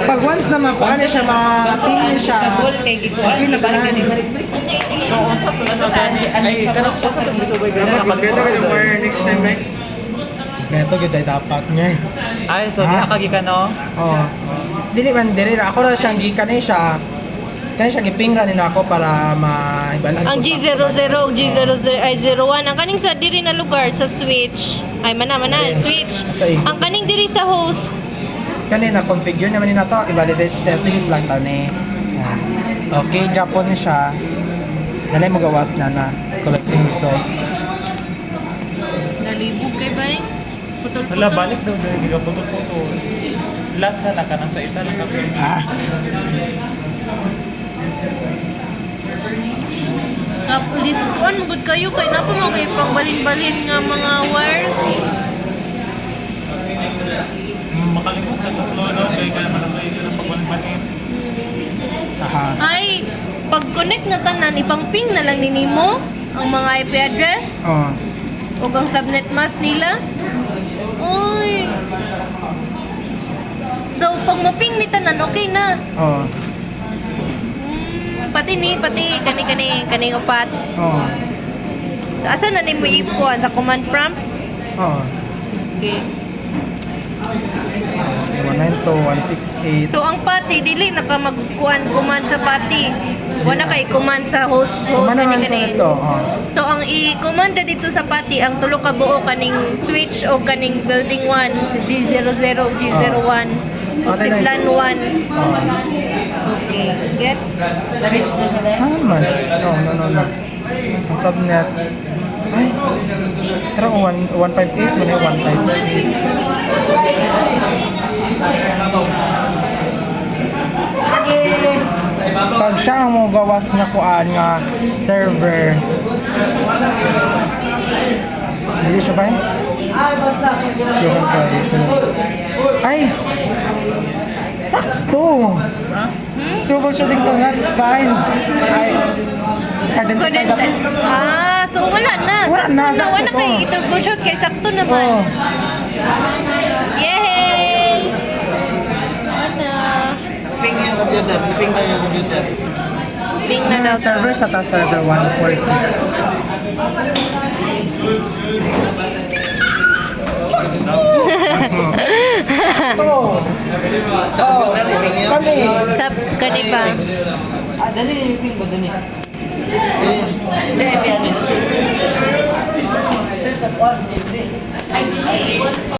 Pag once na makuha na siya, ma-ping siya. Okay na ba? So, sa to na gani. Ay, kanang sa to bisubay gani. Kompleto ka yung more next time, right? Kompleto kita dapat niya. Ay, so di akagi ka no? Oo. Dili man, dili ra. Ako na siyang gikan siya. Kaya siya gipingra din ako para maibalan Ang G00, G00 ay 01. Ang kaning sa diri na lugar sa switch. Ay mana switch. Sa exit. Ang kaning diri sa host. Kanina, configure naman nila to. I-validate settings lang tani. Yan. Okay, Japon na siya. Dalay magawas na collecting results. Nalibog kay bay. Putol-putol. Hala, balik daw dahil gigaputol-putol. Last na lang ka nang sa isa lang ka pwede. Police, kuan magud kayo kay napa mo kay pangbalin-balin nga mga wires. Makalimot ka sa flow no? Kaya kaya manatay ka ng pagbalin-balin. Saha. Ay, pag-connect na tanan, ipang-ping na lang ninimo ang mga IP address Oo. o ang subnet mask nila. Uy. So, pag maping ni tanan, okay na. Oo. Pati kani upat. Oo. Sa asa na nimo ikuan sa command prompt? Oo. Okay. 192.168. So ang pati dili naka magkuan command sa pati. Wala kay command sa host Kumana man kani. ito. Oo. So ang i-command dito sa pati ang tulo ka buo kaning switch o kaning building 1 si G00, G01 o si plan 1. Okay. Get? Ano man? No. Ang subnet. Ay. Pero 158 mo na 158. Pag siya ang mo gawas nga kuan nga server. Dili siya ba? Ay! Sakto! Troubleshooting ko nga, fine. Ay, identified ako. So wala na. Wala na, sakto Wala to. kay i-troubleshoot kay sakto naman. Oo. Yay! Ano? Ping yung computer. Ping tayo yung computer. Bing na daw. Server sa ta server 146. Sa computer, ping yun. Kani. Sa kaniba. Dali, ping ba? Dali. Sa IP yan eh. Search at one, safety.